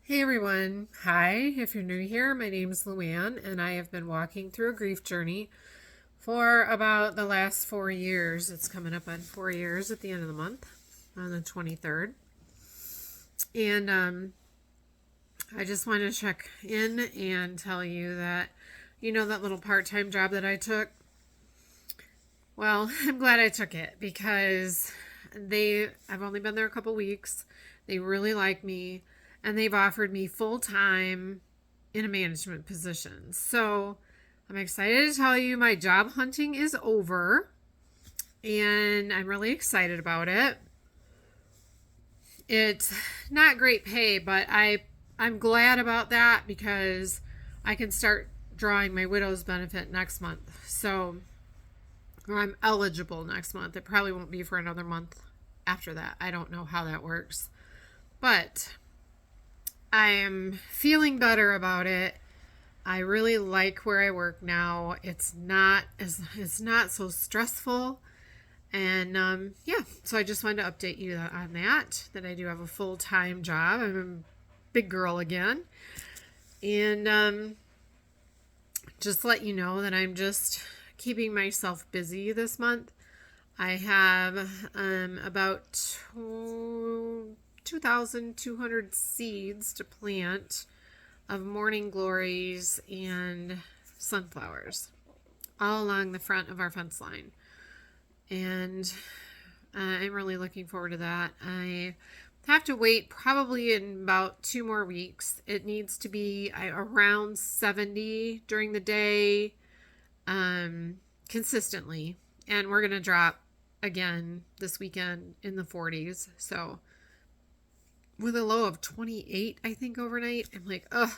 Hey everyone. Hi. If you're new here, my name's Luann, and I have been walking through a grief journey for about the last 4 years. It's coming up on 4 years at the end of the month on the 23rd. And I just wanted to check in and tell you that, that little part time job that I took? Well, I'm glad I took it because I've only been there a couple weeks. They really like me, and they've offered me full time in a management position. So I'm excited to tell you my job hunting is over, and I'm really excited about it. It's not great pay, but I'm glad about that because I can start drawing my widow's benefit next month. So, or I'm eligible next month. It probably won't be for another month after that. I don't know how that works. But I am feeling better about it. I really like where I work now. It's not so stressful. And so I just wanted to update you on that I do have a full-time job. I'm a big girl again. And just let you know that I'm just keeping myself busy this month. I have about 2,200 seeds to plant of morning glories and sunflowers all along the front of our fence line. And I'm really looking forward to that. I have to wait probably in about 2 more weeks. It needs to be around 70 during the day consistently. And we're going to drop again this weekend in the 40s. So with a low of 28, I think, overnight, I'm like, ugh,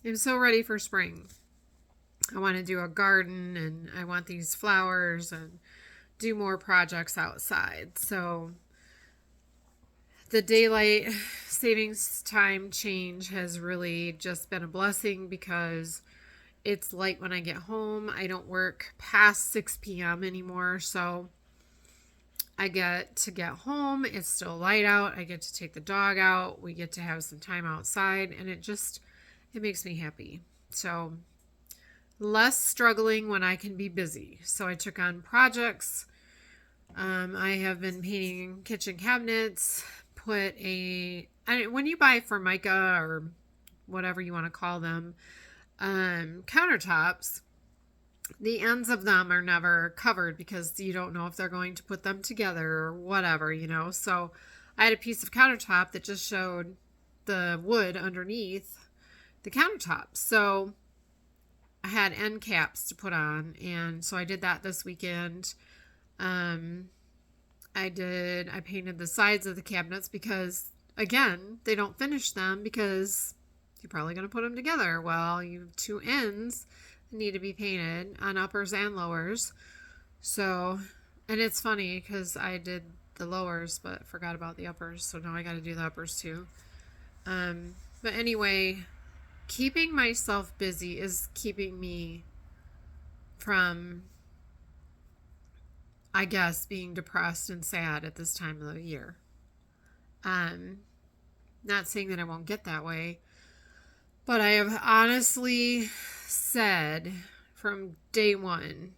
I'm so ready for spring. I want to do a garden and I want these flowers and do more projects outside. So the daylight savings time change has really just been a blessing because it's light when I get home. I don't work past 6 p.m. anymore. So I get to get home. It's still light out. I get to take the dog out. We get to have some time outside, and it makes me happy. So less struggling when I can be busy. So I took on projects. I have been painting kitchen cabinets, when you buy Formica or whatever you want to call them, countertops, the ends of them are never covered because you don't know if they're going to put them together or whatever, So I had a piece of countertop that just showed the wood underneath the countertop. So I had end caps to put on, and so I did that this weekend. I painted the sides of the cabinets because, again, they don't finish them because you're probably going to put them together. Well, you have two ends that need to be painted on uppers and lowers. So, and it's funny because I did the lowers but forgot about the uppers. So now I got to do the uppers too. But anyway, keeping myself busy is keeping me from, I guess, being depressed and sad at this time of the year. Not saying that I won't get that way, but I have honestly said from day one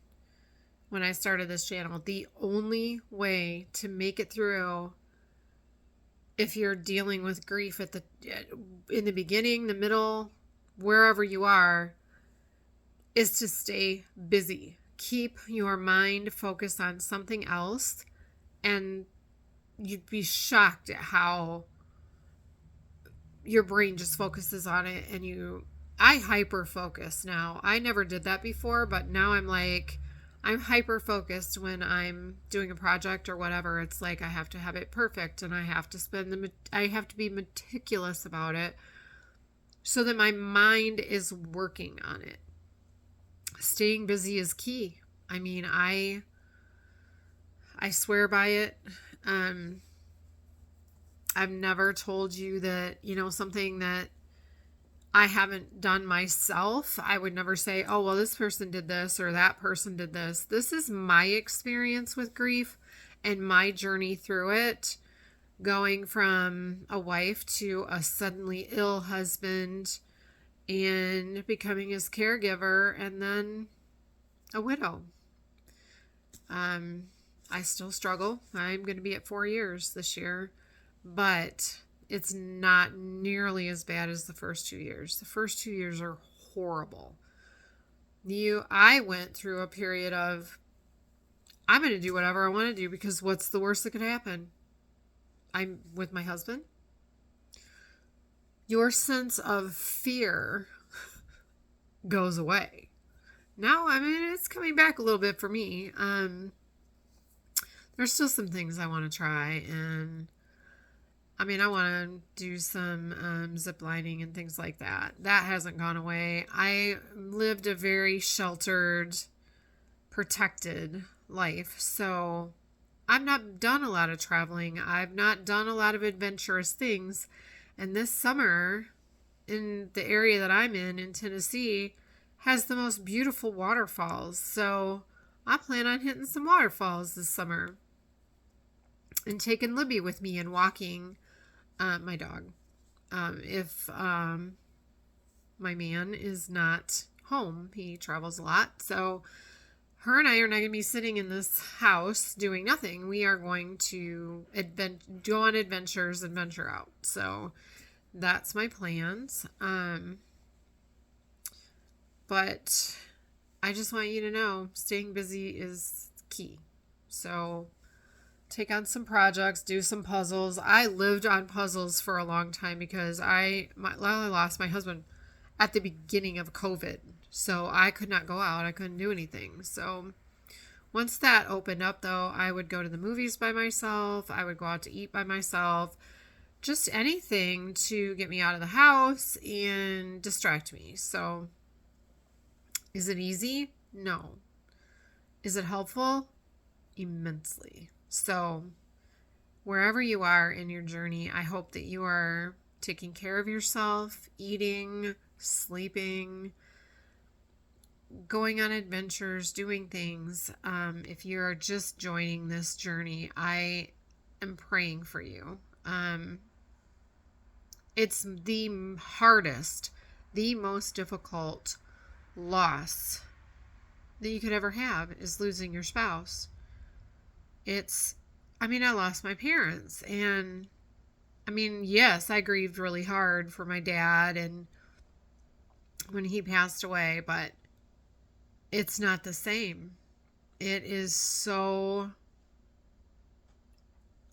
when I started this channel, the only way to make it through if you're dealing with grief in the beginning, the middle, wherever you are, is to stay busy. Keep your mind focused on something else, and you'd be shocked at how your brain just focuses on it. And I hyper focus now. I never did that before, but now I'm hyper focused when I'm doing a project or whatever. It's like I have to have it perfect, and I have to be meticulous about it so that my mind is working on it. Staying busy is key. I mean, I swear by it. I've never told you that, something that I haven't done myself. I would never say, oh, well, this person did this or that person did this. This is my experience with grief and my journey through it. going from a wife to a suddenly ill husband and becoming his caregiver and then a widow. I still struggle. I'm going to be at 4 years this year, but it's not nearly as bad as the first 2 years. The first 2 years are horrible. I went through a period of, I'm going to do whatever I want to do because what's the worst that could happen? I'm with my husband. Your sense of fear goes away. Now, I mean, it's coming back a little bit for me. There's still some things I want to try, and I mean, I want to do some zip lining and things like that. That hasn't gone away. I lived a very sheltered, protected life, so I've not done a lot of traveling. I've not done a lot of adventurous things, and this summer, in the area that I'm in Tennessee, has the most beautiful waterfalls. So I plan on hitting some waterfalls this summer and taking Libby with me and walking my dog. If my man is not home, he travels a lot. So her and I are not going to be sitting in this house doing nothing. We are going to go on adventures and venture out. So that's my plans. But I just want you to know staying busy is key. So take on some projects, do some puzzles. I lived on puzzles for a long time because I lost my husband at the beginning of COVID. So I could not go out. I couldn't do anything. So once that opened up, though, I would go to the movies by myself. I would go out to eat by myself. Just anything to get me out of the house and distract me. So is it easy? No. Is it helpful? Immensely. So wherever you are in your journey, I hope that you are taking care of yourself, eating, sleeping, going on adventures, doing things. If you are just joining this journey, I am praying for you. It's the hardest, the most difficult loss that you could ever have is losing your spouse. I lost my parents, and yes, I grieved really hard for my dad and when he passed away, but it's not the same. It is so,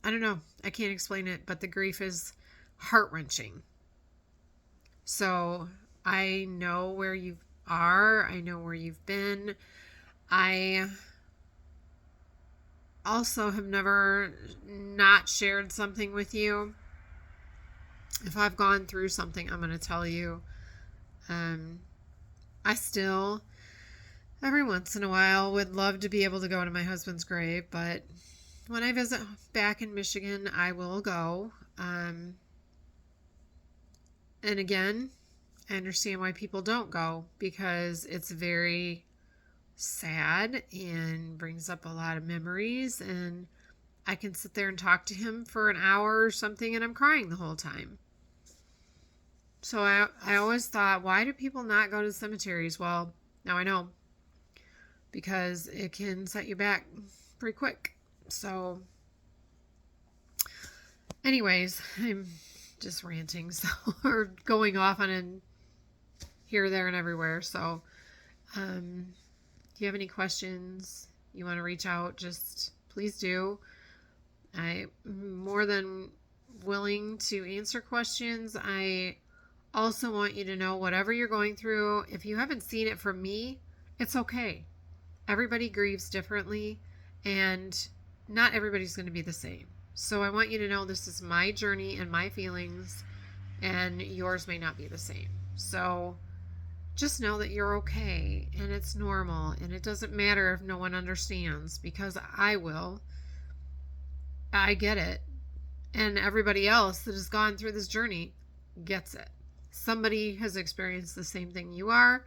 I don't know, I can't explain it, but the grief is heart-wrenching. So I know where you are. I know where you've been. I also have never not shared something with you. If I've gone through something, I'm going to tell you. I still, every once in a while, would love to be able to go to my husband's grave, but when I visit back in Michigan, I will go. And again, I understand why people don't go because it's very sad and brings up a lot of memories, and I can sit there and talk to him for an hour or something and I'm crying the whole time. So I always thought, why do people not go to cemeteries? Well, now I know, because it can set you back pretty quick. So anyways, I'm just ranting, so or going off on an here, there, and everywhere. So if you have any questions, you want to reach out, just please do. I'm more than willing to answer questions. I also want you to know whatever you're going through, if you haven't seen it from me, it's okay. Everybody grieves differently, and not everybody's going to be the same. So I want you to know this is my journey and my feelings, and yours may not be the same. So just know that you're okay, and it's normal, and it doesn't matter if no one understands, because I will. I get it. And everybody else that has gone through this journey gets it. Somebody has experienced the same thing you are,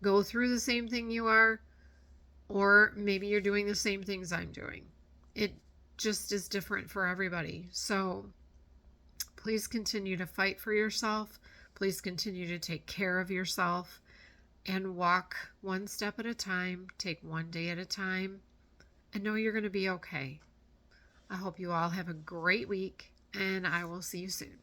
go through the same thing you are, or maybe you're doing the same things I'm doing. just is different for everybody. So please continue to fight for yourself. Please continue to take care of yourself and walk one step at a time, take one day at a time, and know you're going to be okay. I hope you all have a great week, and I will see you soon.